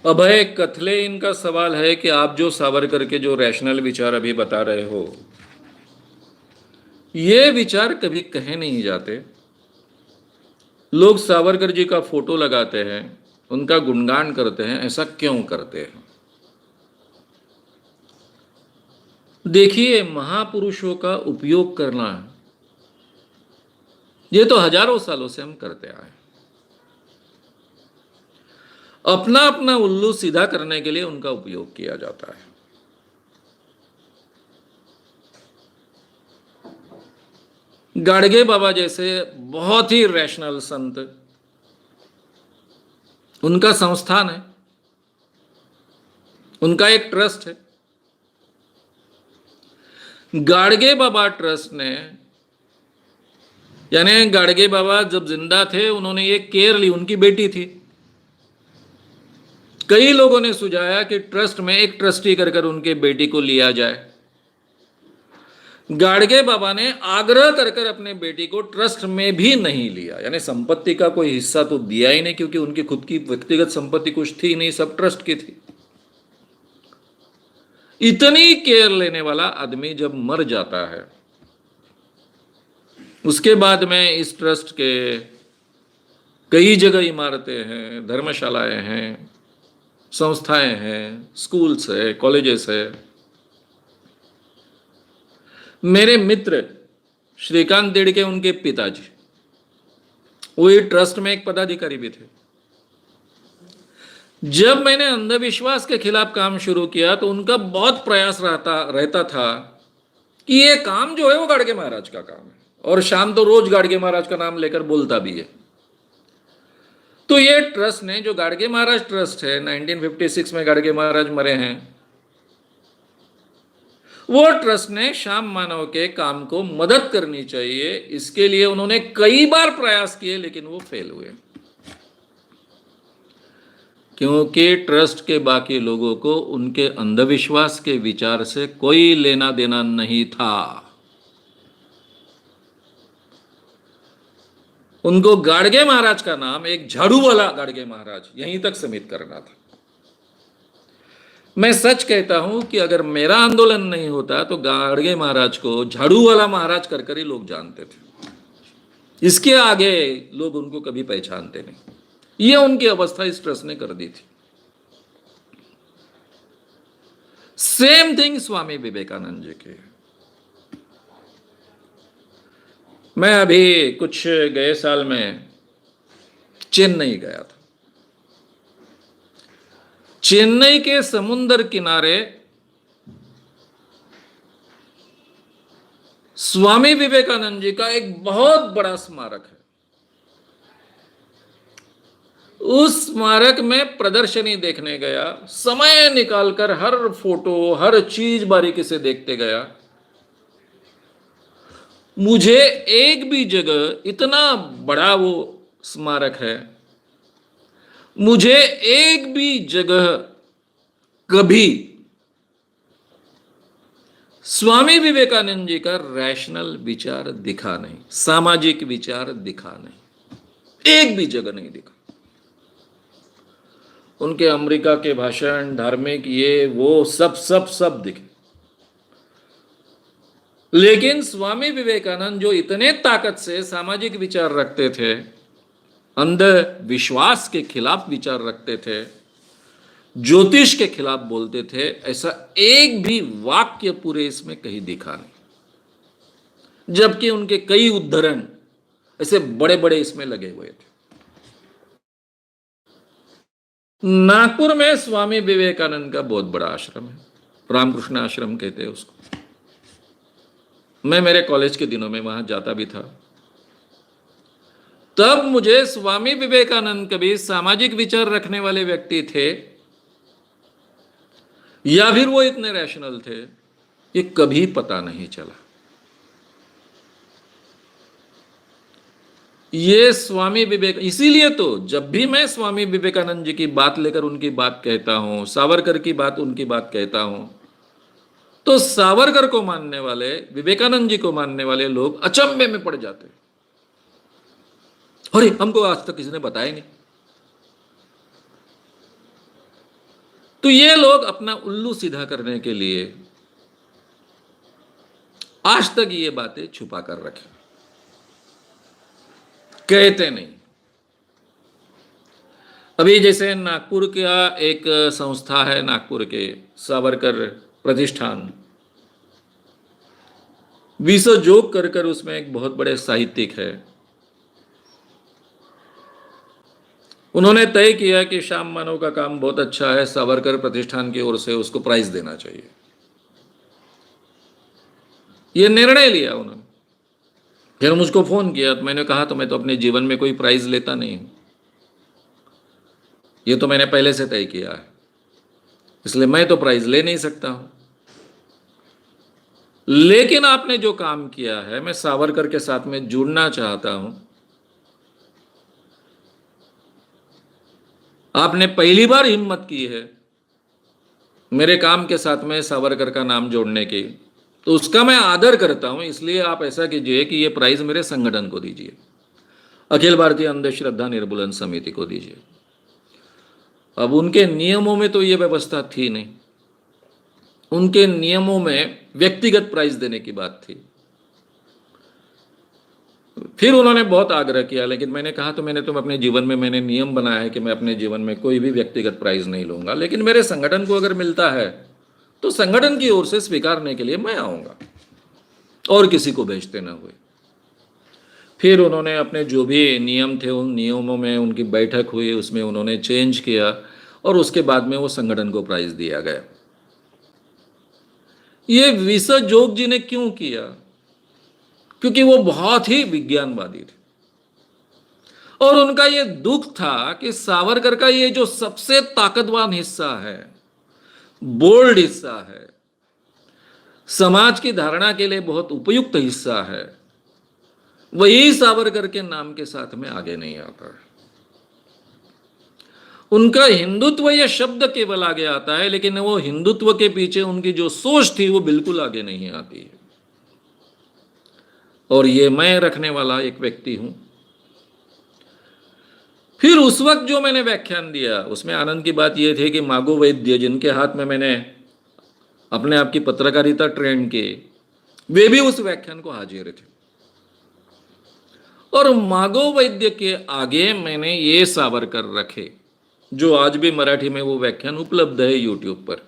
अभय कथले इनका सवाल है कि आप जो सावरकर के जो रैशनल विचार अभी बता रहे हो, ये विचार कभी कहे नहीं जाते। लोग सावरकर जी का फोटो लगाते हैं, उनका गुणगान करते हैं, ऐसा क्यों करते हैं? देखिए, महापुरुषों का उपयोग करना, ये तो हजारों सालों से हम करते आए। अपना अपना उल्लू सीधा करने के लिए उनका उपयोग किया जाता है। गाडगे बाबा जैसे बहुत ही रैशनल संत, उनका संस्थान है, उनका एक ट्रस्ट है। गाडगे बाबा ट्रस्ट ने, यानी गाडगे बाबा जब जिंदा थे उन्होंने ये केयर ली, उनकी बेटी थी। कई लोगों ने सुझाया कि ट्रस्ट में एक ट्रस्टी कर कर उनके बेटी को लिया जाए। गाडगे बाबा ने आग्रह कर कर अपने बेटी को ट्रस्ट में भी नहीं लिया, यानी संपत्ति का कोई हिस्सा तो दिया ही नहीं, क्योंकि उनकी खुद की व्यक्तिगत संपत्ति कुछ थी नहीं, सब ट्रस्ट की थी। इतनी केयर लेने वाला आदमी जब मर जाता है, उसके बाद में इस ट्रस्ट के कई जगह इमारतें हैं, धर्मशालाएं हैं, संस्थाएं हैं, स्कूल्स है, कॉलेजेस है। मेरे मित्र श्रीकांत देड़के, उनके पिताजी, वो ये ट्रस्ट में एक पदाधिकारी भी थे। जब मैंने अंधविश्वास के खिलाफ काम शुरू किया तो उनका बहुत प्रयास रहता था कि ये काम जो है वो गाडगे महाराज का काम है, और शाम तो रोज गाडगे महाराज का नाम लेकर बोलता भी है। तो ये ट्रस्ट ने, जो गाडगे महाराज ट्रस्ट है, 1956 में गाडगे महाराज मरे हैं, वो ट्रस्ट ने श्याम मानव के काम को मदद करनी चाहिए, इसके लिए उन्होंने कई बार प्रयास किए, लेकिन वो फेल हुए, क्योंकि ट्रस्ट के बाकी लोगों को उनके अंधविश्वास के विचार से कोई लेना देना नहीं था। उनको गाडगे महाराज का नाम, एक झाड़ू वाला गाडगे महाराज, यहीं तक सीमित करना था। मैं सच कहता हूं कि अगर मेरा आंदोलन नहीं होता तो गाडगे महाराज को झाड़ू वाला महाराज कर कर ही लोग जानते थे। इसके आगे लोग उनको कभी पहचानते नहीं। ये उनकी अवस्था इस ट्रस्ट ने कर दी थी। सेम थिंग स्वामी विवेकानंद जी के। मैं अभी कुछ गए साल में चेन्नई गया था। चेन्नई के समुद्र किनारे स्वामी विवेकानंद जी का एक बहुत बड़ा स्मारक है। उस स्मारक में प्रदर्शनी देखने गया, समय निकालकर हर फोटो, हर चीज बारीकी से देखते गया। मुझे एक भी जगह, इतना बड़ा वो स्मारक है, मुझे एक भी जगह कभी स्वामी विवेकानंद जी का रैशनल विचार दिखा नहीं, सामाजिक विचार दिखा नहीं, एक भी जगह नहीं दिखा। उनके अमेरिका के भाषण, धार्मिक, ये वो सब सब सब दिखे, लेकिन स्वामी विवेकानंद जो इतने ताकत से सामाजिक विचार रखते थे, अंधविश्वास के खिलाफ विचार रखते थे, ज्योतिष के खिलाफ बोलते थे, ऐसा एक भी वाक्य पूरे इसमें कहीं दिखा नहीं। जबकि उनके कई उद्धरण ऐसे बड़े बड़े इसमें लगे हुए थे। नागपुर में स्वामी विवेकानंद का बहुत बड़ा आश्रम है, रामकृष्ण आश्रम कहते हैं उसको। मैं मेरे कॉलेज के दिनों में वहां जाता भी था। तब मुझे स्वामी विवेकानंद कभी सामाजिक विचार रखने वाले व्यक्ति थे या फिर वो इतने रैशनल थे, ये कभी पता नहीं चला। ये स्वामी विवेक, इसीलिए तो जब भी मैं स्वामी विवेकानंद जी की बात लेकर उनकी बात कहता हूं, सावरकर की बात उनकी बात कहता हूं, तो सावरकर को मानने वाले, विवेकानंद जी को मानने वाले लोग अचंभे में पड़ जाते। अरे हमको आज तक किसी ने बताया नहीं। तो ये लोग अपना उल्लू सीधा करने के लिए आज तक ये बातें छुपा कर रखे, कहते नहीं। अभी जैसे नागपुर का एक संस्था है, नागपुर के सावरकर प्रतिष्ठान, विश्व जोग कर कर उसमें एक बहुत बड़े साहित्यिक है, उन्होंने तय किया कि श्याम मानव का काम बहुत अच्छा है, सावरकर प्रतिष्ठान की ओर से उसको प्राइज देना चाहिए। ये निर्णय लिया उन्होंने। फिर मुझको फोन किया तो मैंने कहा तो मैं तो अपने जीवन में कोई प्राइज लेता नहीं हूं, ये तो मैंने पहले से तय किया है, इसलिए मैं तो प्राइज ले नहीं सकता हूं। लेकिन आपने जो काम किया है, मैं सावरकर के साथ में जुड़ना चाहता हूं। आपने पहली बार हिम्मत की है मेरे काम के साथ में सावरकर का नाम जोड़ने की, तो उसका मैं आदर करता हूं। इसलिए आप ऐसा कीजिए कि ये प्राइज मेरे संगठन को दीजिए, अखिल भारतीय अंधश्रद्धा निर्मूलन समिति को दीजिए। अब उनके नियमों में तो ये व्यवस्था थी नहीं, उनके नियमों में व्यक्तिगत प्राइज देने की बात थी। फिर उन्होंने बहुत आग्रह किया, लेकिन मैंने कहा तो मैंने अपने जीवन में मैंने नियम बनाया है कि मैं अपने जीवन में कोई भी व्यक्तिगत प्राइज नहीं लूंगा, लेकिन मेरे संगठन को अगर मिलता है तो संगठन की ओर से स्वीकारने के लिए मैं आऊंगा, और किसी को भेजते ना हुए। फिर उन्होंने अपने जो भी नियम थे उन नियमों में उनकी बैठक हुई, उसमें उन्होंने चेंज किया, और उसके बाद में वो संगठन को प्राइज दिया गया। ये विश्व जोग जी ने क्यों किया? क्योंकि वो बहुत ही विज्ञानवादी थे, और उनका ये दुख था कि सावरकर का ये जो सबसे ताकतवान हिस्सा है, बोल्ड हिस्सा है, समाज की धारणा के लिए बहुत उपयुक्त हिस्सा है, वही सावरकर के नाम के साथ में आगे नहीं आता है। उनका हिंदुत्व यह शब्द केवल आगे आता है, लेकिन वो हिंदुत्व के पीछे उनकी जो सोच थी वो बिल्कुल आगे नहीं आती है। और ये मैं रखने वाला एक व्यक्ति हूं। फिर उस वक्त जो मैंने व्याख्यान दिया, उसमें आनंद की बात यह थी कि मागो वैद्य, जिनके हाथ में मैंने अपने आप की पत्रकारिता ट्रेन की, वे भी उस व्याख्यान को हाजिर थे। और मागो वैद्य के आगे मैंने ये सावरकर रखे, जो आज भी मराठी में वो व्याख्यान उपलब्ध है यूट्यूब पर।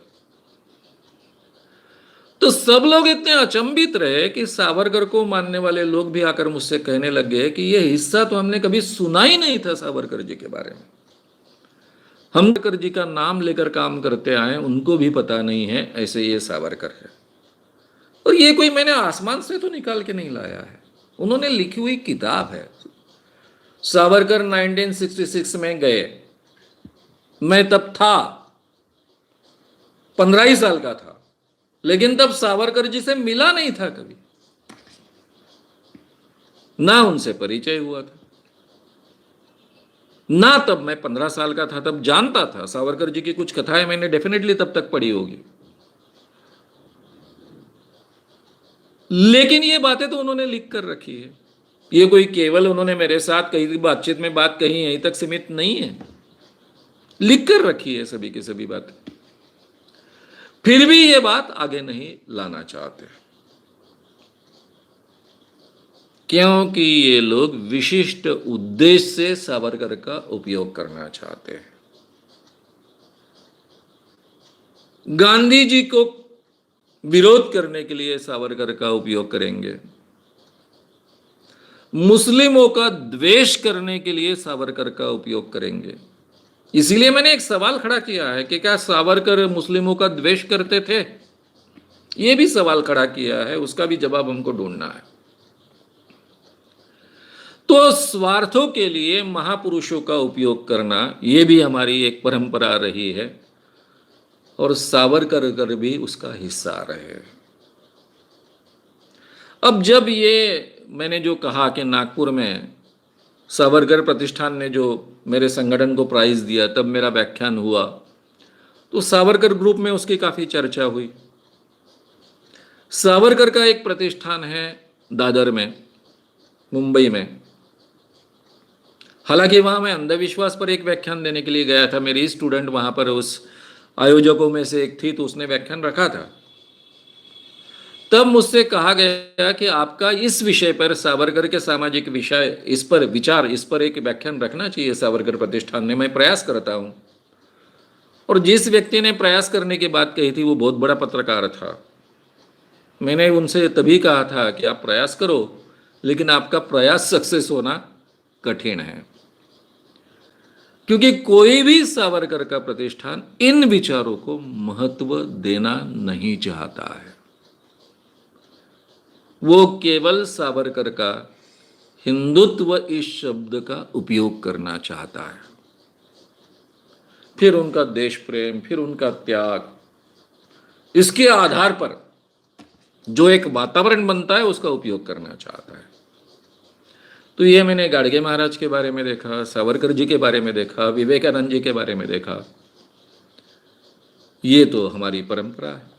तो सब लोग इतने अचंभित रहे कि सावरकर को मानने वाले लोग भी आकर मुझसे कहने लग गए कि ये हिस्सा तो हमने कभी सुना ही नहीं था सावरकर जी के बारे में। हम सावरकर जी का नाम लेकर काम करते आए, उनको भी पता नहीं है ऐसे ये सावरकर है। और ये कोई मैंने आसमान से तो निकाल के नहीं लाया है, उन्होंने लिखी हुई किताब है। सावरकर 1966 में गए, मैं तब था 15 ही साल का था, लेकिन तब सावरकर जी से मिला नहीं था कभी, ना उनसे परिचय हुआ था, ना तब मैं 15 साल का था तब जानता था। सावरकर जी की कुछ कथाएं मैंने डेफिनेटली तब तक पढ़ी होगी, लेकिन ये बातें तो उन्होंने लिख कर रखी है। ये कोई केवल उन्होंने मेरे साथ कही बातचीत में बात कही यहीं तक सीमित नहीं है, लिख कर रखी है सभी की सभी बातें। फिर भी ये बात आगे नहीं लाना चाहते, क्योंकि ये लोग विशिष्ट उद्देश्य से सावरकर का उपयोग करना चाहते हैं। गांधी जी को विरोध करने के लिए सावरकर का उपयोग करेंगे, मुस्लिमों का द्वेष करने के लिए सावरकर का उपयोग करेंगे। इसीलिए मैंने एक सवाल खड़ा किया है कि क्या सावरकर मुस्लिमों का द्वेष करते थे? यह भी सवाल खड़ा किया है, उसका भी जवाब हमको ढूंढना है। तो स्वार्थों के लिए महापुरुषों का उपयोग करना, यह भी हमारी एक परंपरा रही है, और सावरकर भी उसका हिस्सा रहे। अब जब ये मैंने जो कहा कि नागपुर में सावरकर प्रतिष्ठान ने जो मेरे संगठन को प्राइज दिया, तब मेरा व्याख्यान हुआ, तो सावरकर ग्रुप में उसकी काफ़ी चर्चा हुई। सावरकर का एक प्रतिष्ठान है दादर में, मुंबई में। हालांकि वहाँ मैं अंधविश्वास पर एक व्याख्यान देने के लिए गया था, मेरी स्टूडेंट वहाँ पर उस आयोजकों में से एक थी, तो उसने व्याख्यान रखा था। तब मुझसे कहा गया कि आपका इस विषय पर, सावरकर के सामाजिक विषय, इस पर विचार, इस पर एक व्याख्यान रखना चाहिए सावरकर प्रतिष्ठान ने। मैं प्रयास करता हूं। और जिस व्यक्ति ने प्रयास करने की बात कही थी वो बहुत बड़ा पत्रकार था। मैंने उनसे तभी कहा था कि आप प्रयास करो, लेकिन आपका प्रयास सक्सेस होना कठिन है, क्योंकि कोई भी सावरकर का प्रतिष्ठान इन विचारों को महत्व देना नहीं चाहता है। वो केवल सावरकर का हिंदुत्व इस शब्द का उपयोग करना चाहता है, फिर उनका देश प्रेम, फिर उनका त्याग, इसके आधार पर जो एक वातावरण बनता है उसका उपयोग करना चाहता है। तो ये मैंने गाडगे महाराज के बारे में देखा, सावरकर जी के बारे में देखा, विवेकानंद जी के बारे में देखा। ये तो हमारी परंपरा है।